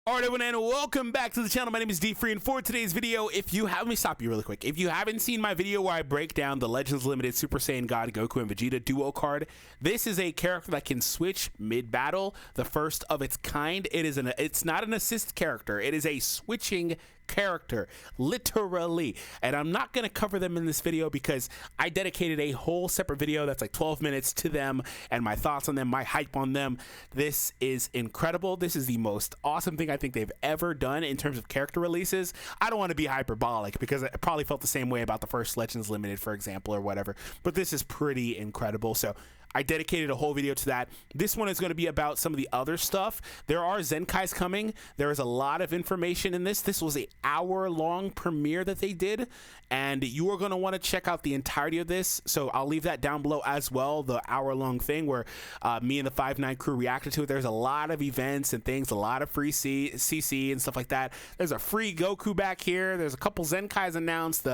Alright everyone, and welcome back to the channel. My name is DFree, and for today's video, let me stop you really quick. If you haven't seen my video where I break down the Legends Limited Super Saiyan God Goku and Vegeta duo card, this is a character that can switch mid-battle, the first of its kind. It's not an assist character, it is a switching character, literally. And I'm not going to cover them in this video because I dedicated a whole separate video that's like 12 minutes to them and my thoughts on them, my hype on them. This is incredible. This is the most awesome thing I think they've ever done in terms of character releases. I don't want to be hyperbolic because I probably felt the same way about the first Legends Limited, for example, or whatever, but this is pretty incredible. So I dedicated a whole video to that. This one is going to be about some of the other stuff. There are Zenkais coming. There is a lot of information in this. This was an hour-long premiere that they did, and you are going to want to check out the entirety of this. So I'll leave that down below as well, the hour-long thing where me and the 5-9 crew reacted to it. There's a lot of events and things, a lot of free CC and stuff like that. There's a free Goku back here. There's a couple Zenkais announced.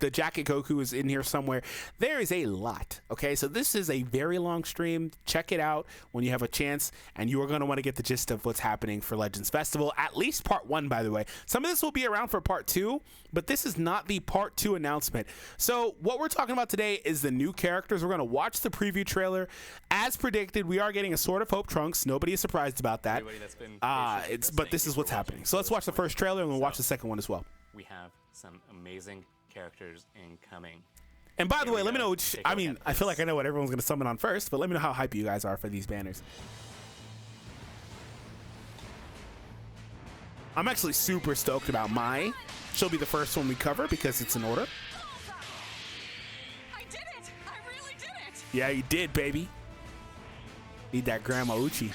The jacket Goku is in here somewhere. There is a lot, okay? So this is a very long stream. Check it out when you have a chance, and you are going to want to get the gist of what's happening for Legends Festival, at least part 1, by the way. Some of this will be around for part 2, but this is not the part 2 announcement. So what we're talking about today is the new characters. We're going to watch the preview trailer. As predicted, we are getting a Sword of Hope Trunks. Nobody is surprised about that. But this is what's happening. So let's watch the first trailer, and we'll watch the second one as well. We have some amazing characters incoming. And by the way, let me know I feel like I know what everyone's going to summon on first, but let me know how hype you guys are for these banners. I'm actually super stoked about Mai. She'll be the first one we cover because it's in order. I did it! I really did it! Yeah, you did, baby. Need that Grandma Uchi.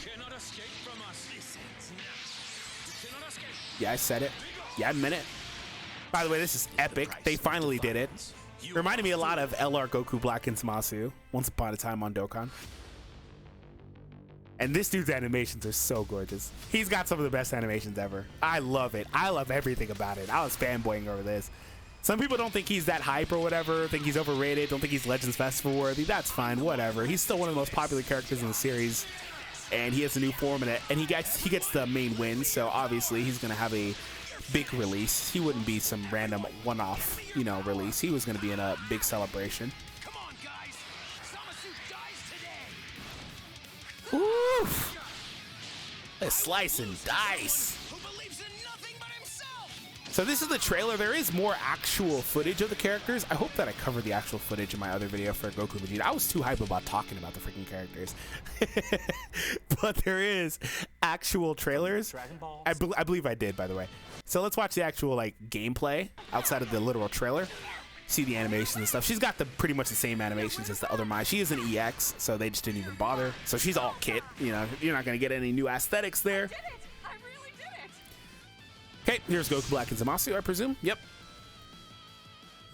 Yeah, I said it. Yeah, I meant it. By the way, this is epic. They finally did it. Reminded me a lot of LR Goku Black and Zamasu, Once Upon a Time on Dokkan. And this dude's animations are so gorgeous. He's got some of the best animations ever. I love it. I love everything about it. I was fanboying over this. Some people don't think he's that hype or whatever, think he's overrated, don't think he's Legends Festival worthy. That's fine, whatever. He's still one of the most popular characters in the series, and he has a new form in it, and he gets the main win, so obviously he's gonna have a big release. He wouldn't be some random one-off, release. He was going to be in a big celebration. Come on, guys! Zamasu dies today! Oof! Let's slice and dice. Who believes in nothing but himself? So this is the trailer. There is more actual footage of the characters. I hope that I covered the actual footage in my other video for Goku Vegeta. I was too hype about talking about the freaking characters. But there is actual trailers. I believe I did, by the way. So let's watch the actual gameplay outside of the literal trailer. See the animations and stuff. She's got pretty much the same animations as the other Mai. She is an EX, so they just didn't even bother. So she's all kit. You're not gonna get any new aesthetics there. I did it! I really did it! Okay, here's Goku Black and Zamasu, I presume. Yep.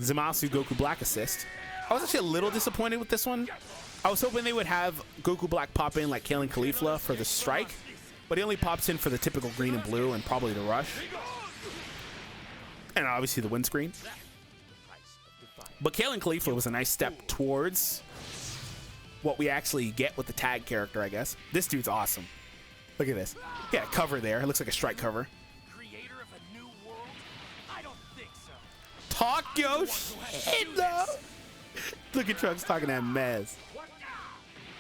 Zamasu Goku Black assist. I was actually a little disappointed with this one. I was hoping they would have Goku Black pop in like Kalen Caulifla for the strike, but he only pops in for the typical green and blue and probably the rush. And obviously the windscreen. But Kalen Caulifla was a nice step towards what we actually get with the tag character, I guess. This dude's awesome. Look at this. Yeah, cover there. It looks like a strike cover. Creator of a new world? I don't think so. Talk your shit, though. Look at Trunks talking that mess.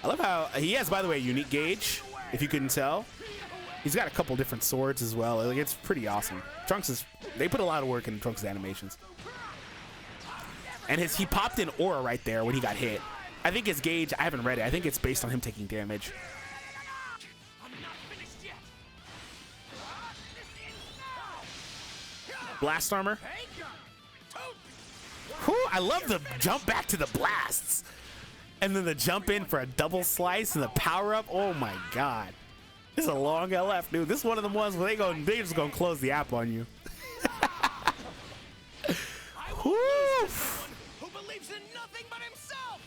I love how he has, by the way, a unique gauge, if you couldn't tell. He's got a couple different swords as well. It's pretty awesome. They put a lot of work into Trunks' animations. And he popped in aura right there when he got hit. I think his gauge, I haven't read it. I think it's based on him taking damage. I'm not finished yet. Blast armor. Whew, I love the jump back to the blasts. And then the jump in for a double slice and the power up. Oh my god. This is a long LF, dude. This is one of the ones where they just gonna close the app on you. Who believes in nothing but himself?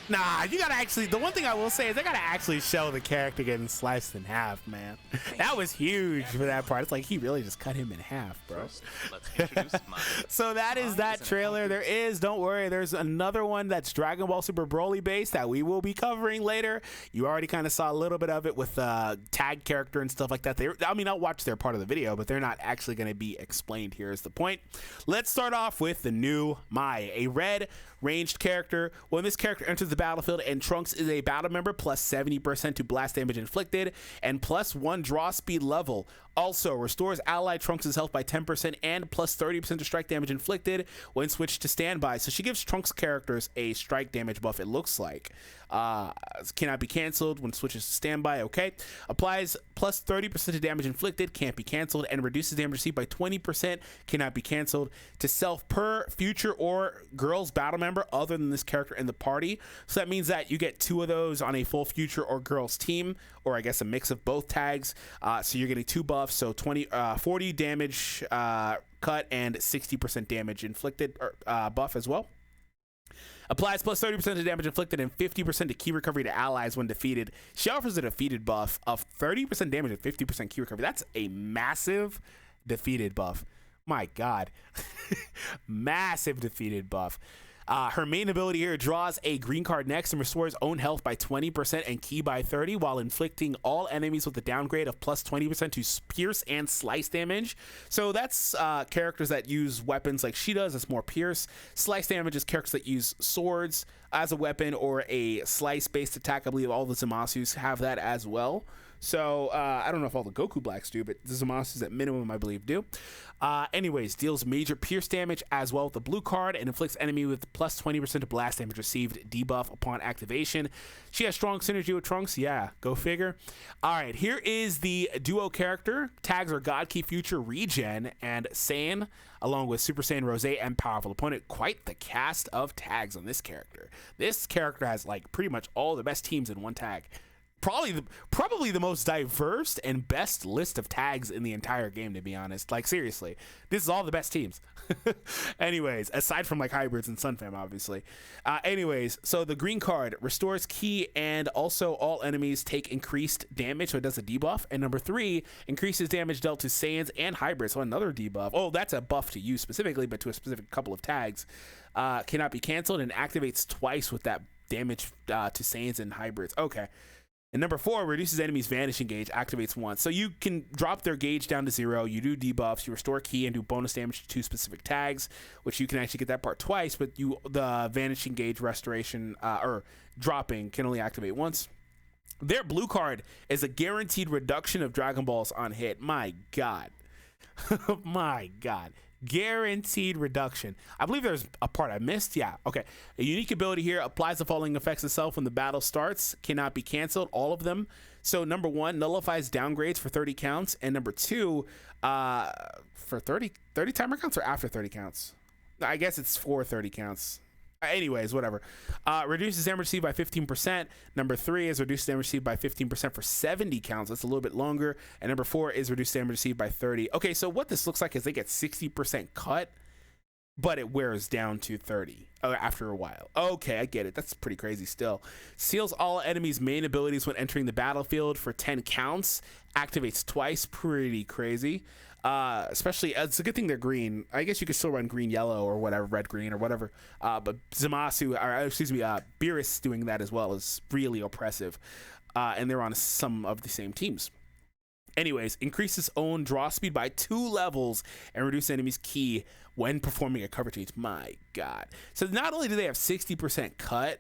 Nah, you gotta actually, the one thing I will say is I gotta actually show the character getting sliced in half, man. That was huge for that part. It's like he really just cut him in half, bro. Let's introduce Mai. So that is that trailer. There is, don't worry, there's another one that's Dragon Ball Super Broly based that we will be covering later. You already kind of saw a little bit of it with tag character and stuff like that. I mean, I'll watch their part of the video, but they're not actually going to be explained here is the point. Let's start off with the new Mai, a red ranged character. When this character enters the battlefield and Trunks is a battle member, plus 70% to blast damage inflicted and plus 1 draw speed level. Also restores ally Trunks' health by 10% and plus 30% to strike damage inflicted when switched to standby. So she gives Trunks characters a strike damage buff, it looks like. Cannot be canceled when switches to standby. Okay. Applies plus 30% to damage inflicted, can't be canceled, and reduces damage received by 20%, cannot be canceled, to self per future or girls battle member other than this character in the party. So that means that you get 2 of those on a full future or girls team, or I guess a mix of both tags. So you're getting 2 buffs, so 40 damage cut and 60% damage inflicted buff as well. Applies plus 30% to damage inflicted and 50% to key recovery to allies when defeated. She offers a defeated buff of 30% damage and 50% key recovery. That's a massive defeated buff. My God. Massive defeated buff. Her main ability here draws a green card next and restores own health by 20% and ki by 30 while inflicting all enemies with a downgrade of plus 20% to pierce and slice damage. So that's characters that use weapons like she does. It's more pierce. Slice damage is characters that use swords as a weapon or a slice based attack. I believe all the Zamasus have that as well. So I don't know if all the Goku Blacks do, but the Zamasus at minimum I believe do. Anyways, deals major pierce damage as well with the blue card and inflicts enemy with plus 20% of blast damage received debuff upon activation. She has strong synergy with Trunks. Yeah, go figure. All right, here is the duo character. Tags are God Key Future Regen and Saiyan, along with Super Saiyan Rose and Powerful Opponent. Quite the cast of tags on this character. This character has like pretty much all the best teams in one tag. Probably the most diverse and best list of tags in the entire game, to be honest. Like, seriously, this is all the best teams. Anyways, aside from like hybrids and Sunfam, obviously. Anyways, so the green card restores key and also all enemies take increased damage, so it does a debuff. And number 3 increases damage dealt to Saiyans and hybrids, so another debuff. Oh, that's a buff to you specifically, but to a specific couple of tags. Cannot be canceled and activates twice with that damage to Saiyans and hybrids. Okay. And number 4 reduces enemies' vanishing gauge, activates once. So you can drop their gauge down to 0. You do debuffs, you restore key, and do bonus damage to 2 specific tags, which you can actually get that part twice. But the vanishing gauge restoration or dropping can only activate once. Their blue card is a guaranteed reduction of Dragon Balls on hit. My God, my God. Guaranteed reduction. I believe there's a part I missed. Yeah, okay. A unique ability here applies the following effects itself when the battle starts, cannot be canceled, all of them. So number 1 nullifies downgrades for 30 counts, and number 2 for 30 timer counts or after 30 counts. I guess it's for 30 counts. Anyways, whatever. Reduces damage received by 15%. Number 3 is reduced damage received by 15% for 70 counts. That's a little bit longer. And number 4 is reduced damage received by 30. Okay, so what this looks like is they get 60% cut, but it wears down to 30 after a while. Okay, I get it. That's pretty crazy still. Seals all enemies' main abilities when entering the battlefield for 10 counts. Activates twice. Pretty crazy. Especially, it's a good thing they're green. I guess you could still run green yellow or whatever, red green or whatever, but Zamasu, or excuse me, Beerus doing that as well is really oppressive, and they're on some of the same teams. Anyways, increases own draw speed by 2 levels and reduce enemies key when performing a cover change. My God. So not only do they have 60% cut,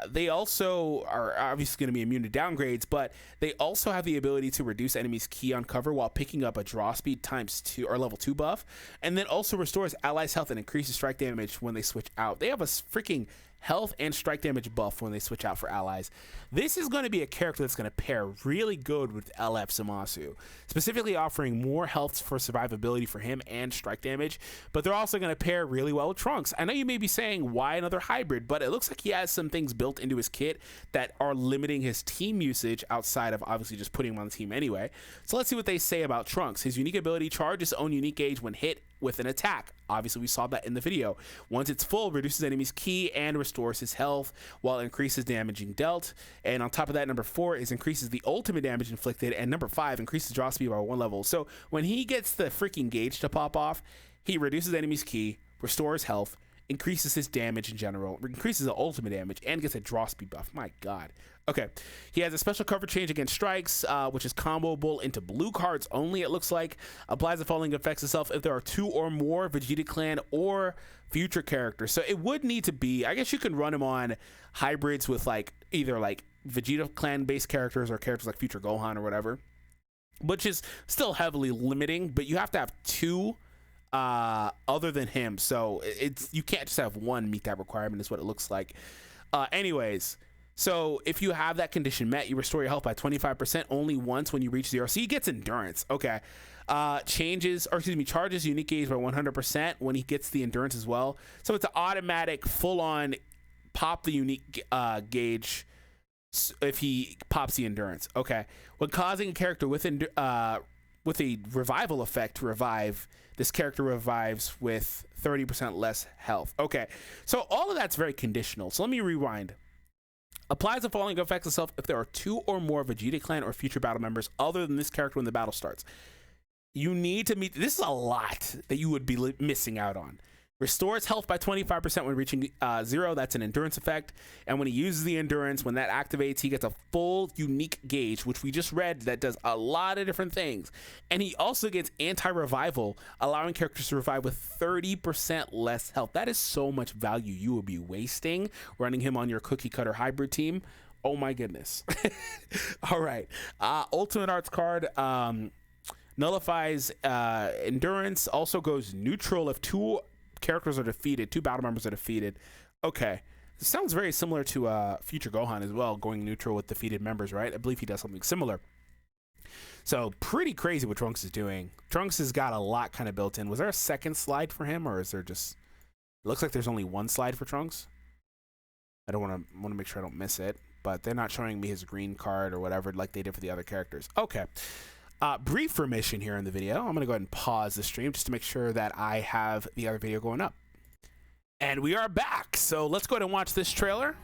they also are obviously going to be immune to downgrades, but they also have the ability to reduce enemies key on cover while picking up a draw speed ×2 or level 2 buff, and then also restores allies health and increases strike damage when they switch out. They have a freaking health and strike damage buff when they switch out for allies. This is going to be a character that's going to pair really good with LF Zamasu, specifically offering more health for survivability for him and strike damage, but they're also going to pair really well with Trunks. I know you may be saying, why another hybrid? But it looks like he has some things built into his kit that are limiting his team usage outside of obviously just putting him on the team anyway. So let's see what they say about Trunks. His unique ability, charge his own unique gauge when hit with an attack. Obviously, we saw that in the video. Once it's full, reduces enemy's ki and restores his health, while it increases damaging dealt. And on top of that, number 4 is increases the ultimate damage inflicted, and number 5 increases draw speed by 1 level. So when he gets the freaking gauge to pop off, he reduces enemy's ki, restores health, increases his damage in general, increases the ultimate damage, and gets a draw speed buff. My god. Okay, he has a special cover change against strikes, which is comboable into blue cards only, it looks like. Applies the following effects itself if there are 2 or more Vegeta clan or future characters. So it would need to be, I guess you can run him on hybrids with like either like Vegeta clan based characters or characters like future Gohan or whatever, which is still heavily limiting, but you have to have 2 other than him. So it's, you can't just have 1 meet that requirement is what it looks like. Anyways, so if you have that condition met, you restore your health by 25% only once when you reach 0. So he gets endurance. Okay. Charges unique gauge by 100% when he gets the endurance as well. So it's an automatic full-on pop the unique gauge if he pops the endurance. Okay. When causing a character with a revival effect to revive, this character revives with 30% less health. Okay. So all of that's very conditional. So let me rewind. Applies the following effects itself if there are 2 or more Vegeta clan or future battle members other than this character when the battle starts. You need to meet, this is a lot that you would be missing out on. Restores health by 25% when reaching 0. That's an endurance effect. And when he uses the endurance, when that activates, he gets a full unique gauge, which we just read that does a lot of different things. And he also gets anti-revival, allowing characters to revive with 30% less health. That is so much value you will be wasting running him on your cookie cutter hybrid team. Oh my goodness. All right. Ultimate Arts card. Nullifies endurance. Also goes neutral if 2 characters are defeated, 2 battle members are defeated. Okay, this sounds very similar to future Gohan as well, going neutral with defeated members, right? I believe he does something similar. So pretty crazy what Trunks is doing. Trunks has got a lot kind of built in. Was there a second slide for him, or is there just, it looks like there's only 1 slide for Trunks? I don't want to make sure I don't miss it, but they're not showing me his green card or whatever like they did for the other characters. Okay. Brief remission here in the video. I'm going to go ahead and pause the stream just to make sure that I have the other video going up. And we are back. So let's go ahead and watch this trailer.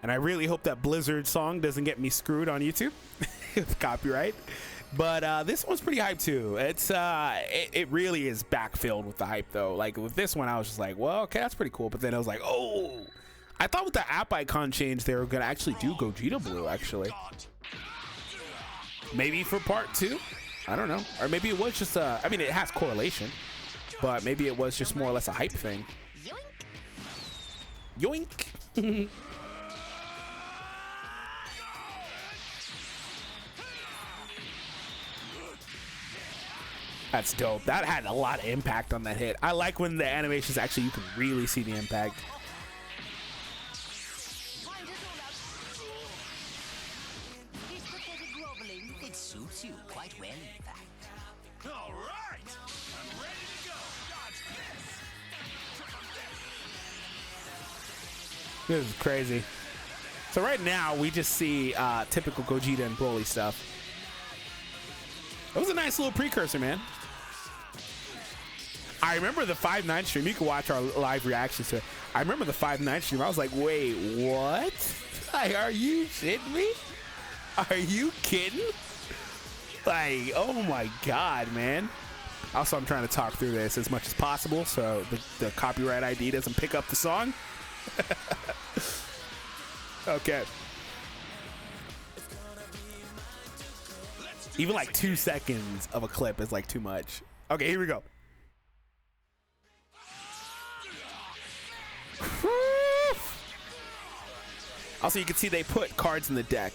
And I really hope that Blizzard song doesn't get me screwed on YouTube with copyright. But this one's pretty hype too. It's it really is backfilled with the hype though. Like with this one, I was just like, well, okay, that's pretty cool. But then I was like, oh, I thought with the app icon change, they were going to actually do Gogeta Blue actually. Maybe for part 2, I don't know, or maybe it was just I mean, it has correlation, but maybe it was just more or less a hype thing. Yoink. Yoink. That's dope. That had a lot of impact on that hit. I like when the animations actually, you can really see the impact. Suits you quite well, in fact. All right, I'm ready to go. Dodge this. This is crazy. So right now we just see typical Gogeta and Broly stuff. It was a nice little precursor, man. I remember the 5-9 stream. You can watch our live reactions to it. I remember the 5-9 stream. I was like, wait, what? Like, are you shitting me? Are you kidding? Like, oh my god, man. Also, I'm trying to talk through this as much as possible so the copyright ID doesn't pick up the song. Okay. Even like 2 seconds of a clip is like too much. Okay, here we go. Also, you can see they put cards in the deck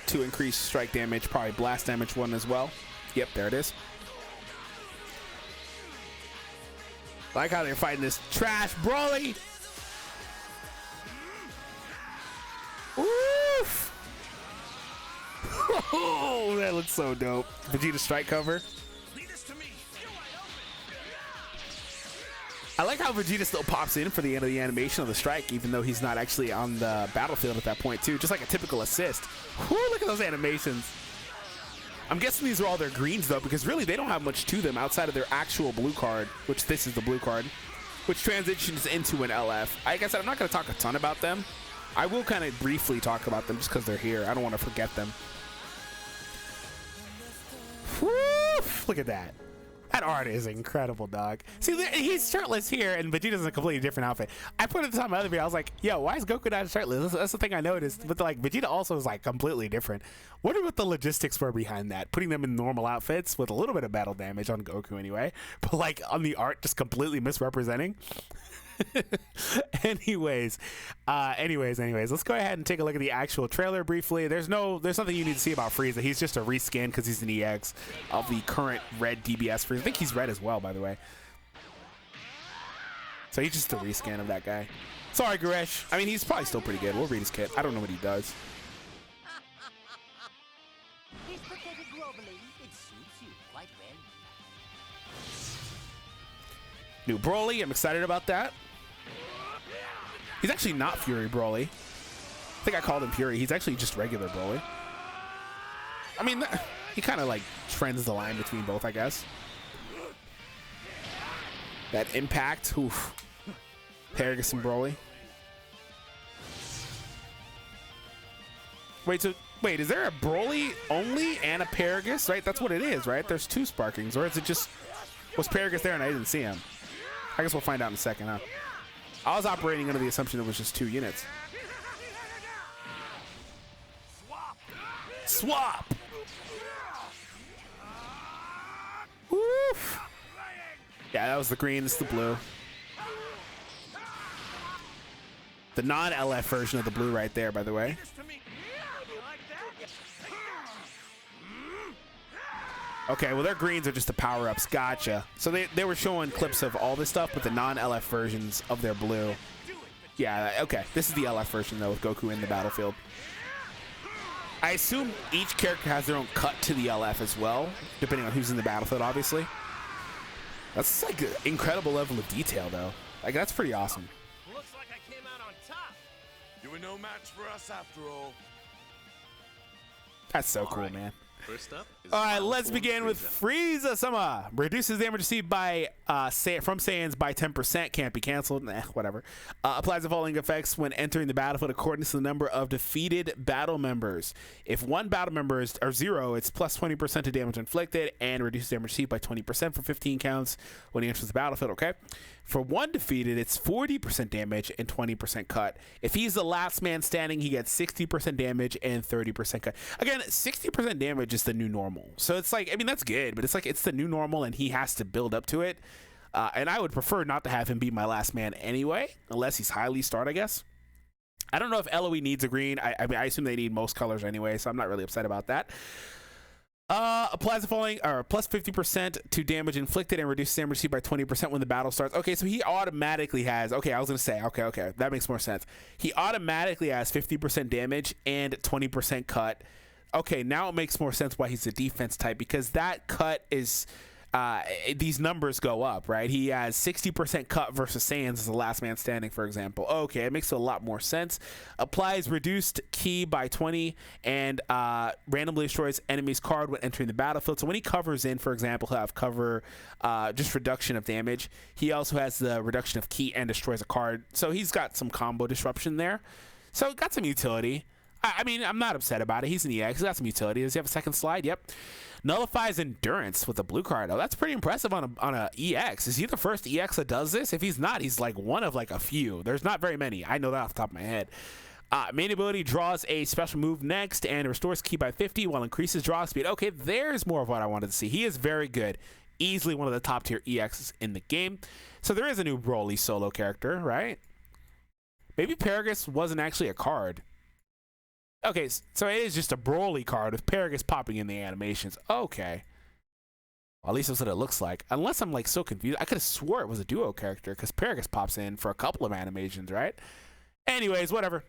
to increase strike damage, probably blast damage one as well. Yep, there it is. Like how they're fighting this trash Broly. Woof. Oh, that looks so dope. Vegeta strike cover. I like how Vegeta still pops in for the end of the animation of the strike, even though he's not actually on the battlefield at that point, too. Just like a typical assist. Woo, look at those animations. I'm guessing these are all their greens, though, because really they don't have much to them outside of their actual blue card, which this is the blue card, which transitions into an LF. Like I said, I'm not going to talk a ton about them. I will kind of briefly talk about them just because they're here. I don't want to forget them. Woo! Look at that. That art is incredible, dog. See, he's shirtless here, and Vegeta's in a completely different outfit. I put it at the top of my other video. I was like, yo, why is Goku not shirtless? That's the thing I noticed. But like, Vegeta also is like completely different. Wonder what the logistics were behind that. Putting them in normal outfits with a little bit of battle damage on Goku anyway, but like on the art, just completely misrepresenting. anyways, let's go ahead and take a look at the actual trailer briefly. There's nothing you need to see about Frieza. He's just a reskin because he's an EX of the current red DBS Frieza. I think he's red as well, by the way. So he's just a reskin of that guy. Sorry, Goresh. I mean, he's probably still pretty good. We'll read his kit. I don't know what he does. He's pathetic groveling. It suits you quite well. New Broly. I'm excited about that. He's actually not Fury Broly. I think I called him Fury. He's actually just regular Broly. I mean, he kind of like trends the line between both, I guess. That impact. Oof. Paragus and Broly. Wait, is there a Broly only and a Paragus? Right? That's what it is, right? There's two Sparkings. Or is it just... Was Paragus there and I didn't see him? I guess we'll find out in a second, huh? I was operating under the assumption it was just 2 units. Swap! Woof! Yeah, that was the green. This is the blue. The non-LF version of the blue right there, by the way. Okay, well, their greens are just the power-ups. Gotcha. So they were showing clips of all this stuff, but the non-LF versions of their blue. Yeah, okay. This is the LF version, though, with Goku in the battlefield. I assume each character has their own cut to the LF as well, depending on who's in the battlefield, obviously. That's like an incredible level of detail, though. Like, that's pretty awesome. Looks like I came out on top. You were no match for us after all. That's so cool, man. First up is All right, let's begin with Frieza-sama. Reduces damage received by from Saiyans by 10%. Can't be canceled. Nah, whatever. Applies the following effects when entering the battlefield according to the number of defeated battle members. If one battle member is 0, it's plus 20% to damage inflicted and reduces damage received by 20% for 15 counts when he enters the battlefield. Okay. For one defeated, it's 40% damage and 20% cut. If he's the last man standing, he gets 60% damage and 30% cut. Again, 60% damage is the new normal. So it's like, I mean, that's good, but it's like it's the new normal and he has to build up to it. And I would prefer not to have him be my last man anyway, unless he's highly starred, I guess. I don't know if LOE needs a green. I mean, I assume they need most colors anyway, so I'm not really upset about that. Applies the following, or plus 50% to damage inflicted and reduces damage received by 20% when the battle starts. Okay, so he automatically has, okay, I was going to say, okay, that makes more sense. He automatically has 50% damage and 20% cut. Okay, now it makes more sense why he's a defense type, because that cut is, these numbers go up, right? He has 60% cut versus Saiyans as the last man standing, for example. Okay, it makes a lot more sense. Applies reduced ki by 20 and randomly destroys enemy's card when entering the battlefield. So when he covers in, for example, he'll have cover, just reduction of damage. He also has the reduction of ki and destroys a card. So he's got some combo disruption there. So got some utility. I mean, I'm not upset about it. He's an EX. He's got some utility. Does he have a second slide? Yep. Nullifies endurance with a blue card. Oh, that's pretty impressive on a EX. Is he the first EX that does this? If he's not, he's like one of like a few. There's not very many. I know that off the top of my head. Main ability draws a special move next and restores ki by 50 while increases draw speed. Okay, there's more of what I wanted to see. He is very good. Easily one of the top tier EXs in the game. So there is a new Broly solo character, right? Maybe Paragus wasn't actually a card. Okay, so it is just a Broly card with Paragus popping in the animations. Okay. Well, at least that's what it looks like. Unless I'm like so confused. I could have swore it was a duo character because Paragus pops in for a couple of animations, right? Anyways, whatever.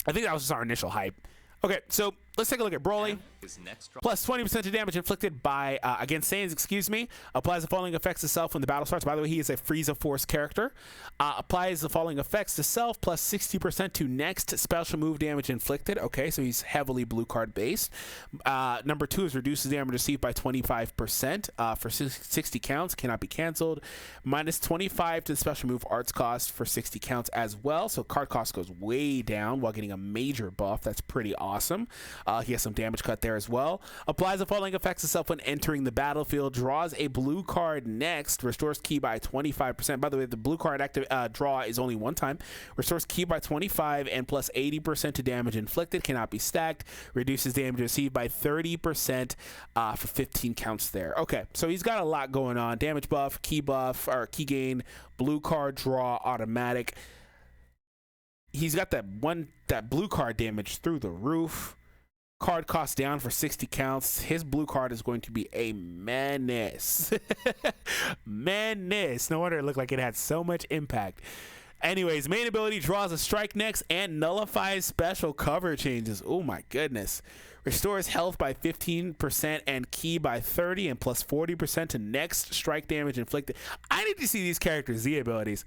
I think that was just our initial hype. Okay, so let's take a look at Broly. His next Plus 20% to damage inflicted by against Saiyans, excuse me. Applies the following effects to self when the battle starts. By the way, he is a Frieza Force character. Applies the following effects to self, plus 60% to next special move damage inflicted. Okay, so he's heavily blue card based. Number 2 is reduces damage received by 25% for 60 counts. Cannot be canceled. Minus 25 to the special move arts cost for 60 counts as well. So card cost goes way down while getting a major buff. That's pretty awesome. He has some damage cut there as well. Applies the following effects to self when entering the battlefield. Draws a blue card next. Restores ki by 25%. By the way, the blue card active draw is only one time. Restores ki by 25 and plus 80% to damage inflicted. Cannot be stacked. Reduces damage received by 30% for 15 counts there. Okay, so he's got a lot going on. Damage buff, or ki gain, blue card draw, automatic. He's got that blue card damage through the roof. Card cost down for 60 counts. His blue card is going to be a menace. Menace. No wonder it looked like it had so much impact. Anyways, main ability draws a strike next and nullifies special cover changes. Oh my goodness. Restores health by 15% and ki by 30 and plus 40% to next strike damage inflicted. I need to see these characters' Z abilities.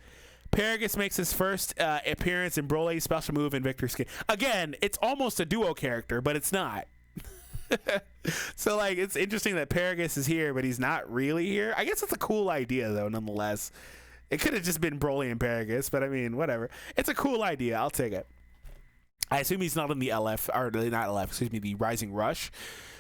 Paragus makes his first appearance in Broly's special move in Victor's skin. Again, it's almost a duo character, but it's not. So, like, it's interesting that Paragus is here, but he's not really here. I guess it's a cool idea, though, nonetheless. It could have just been Broly and Paragus, but I mean, whatever. It's a cool idea. I'll take it. I assume he's not in the LF, or not LF, excuse me, the Rising Rush.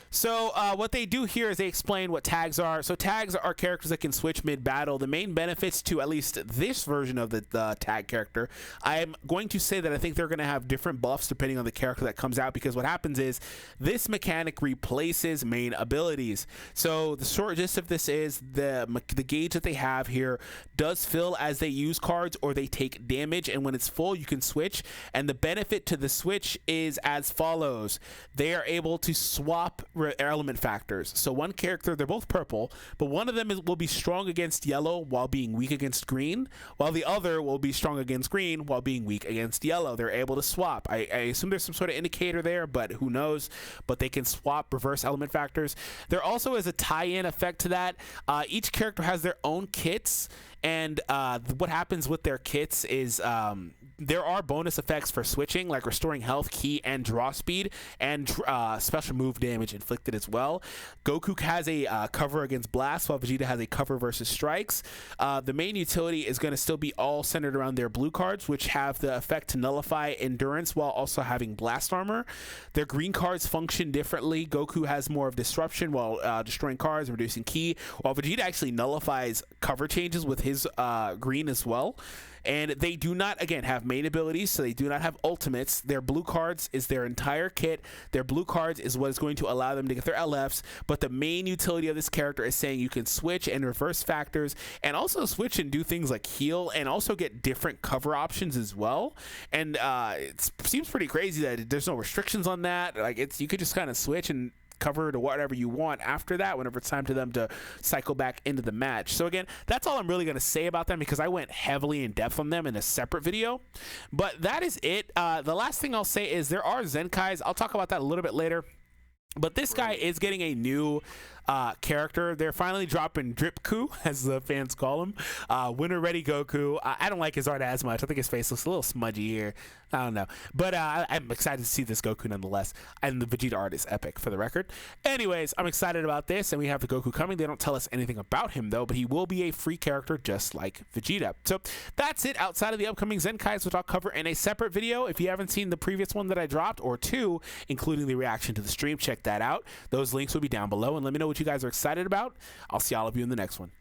So what they do here is they explain what tags are. So tags are characters that can switch mid-battle. The main benefits to at least this version of the tag character, I'm going to say that I think they're going to have different buffs depending on the character that comes out, because what happens is this mechanic replaces main abilities. So the short gist of this is the gauge that they have here does fill as they use cards or they take damage, and when it's full you can switch, and the benefit to the switch is as follows. They are able to swap element factors. So one character, they're both purple, but one of them will be strong against yellow while being weak against green, while the other will be strong against green while being weak against yellow. They're able to swap. I assume there's some sort of indicator there, but who knows. But they can swap reverse element factors. There also is a tie-in effect to that. Each character has their own kits, and what happens with their kits is there are bonus effects for switching, like restoring health, ki, and draw speed, and special move damage inflicted as well. Goku has a cover against blast, while Vegeta has a cover versus strikes. The main utility is going to still be all centered around their blue cards, which have the effect to nullify endurance while also having blast armor. Their green cards function differently. Goku has more of disruption while destroying cards, reducing ki, while Vegeta actually nullifies cover changes with his green as well. And they do not, again, have main abilities, so they do not have ultimates. Their blue cards is their entire kit. Their blue cards is what is going to allow them to get their LFs, but the main utility of this character is saying you can switch and reverse factors, and also switch and do things like heal, and also get different cover options as well. And it seems pretty crazy that there's no restrictions on that. Like, you could just kind of switch and cover to whatever you want after that whenever it's time to them to cycle back into the match. So again, that's all I'm really going to say about them, because I went heavily in depth on them in a separate video. But that is it. The last thing I'll say is there are Zenkais. I'll talk about that a little bit later. But this guy is getting a new character. They're finally dropping Dripku, as the fans call him. Winter Ready Goku. I don't like his art as much. I think his face looks a little smudgy here. I don't know. But I'm excited to see this Goku nonetheless. And the Vegeta art is epic, for the record. Anyways, I'm excited about this. And we have the Goku coming. They don't tell us anything about him, though. But he will be a free character just like Vegeta. So that's it. Outside of the upcoming Zenkais, which I'll cover in a separate video. If you haven't seen the previous one that I dropped, or two, including the reaction to the stream, check that out. Those links will be down below. And let me know what you guys are excited about. I'll see all of you in the next one.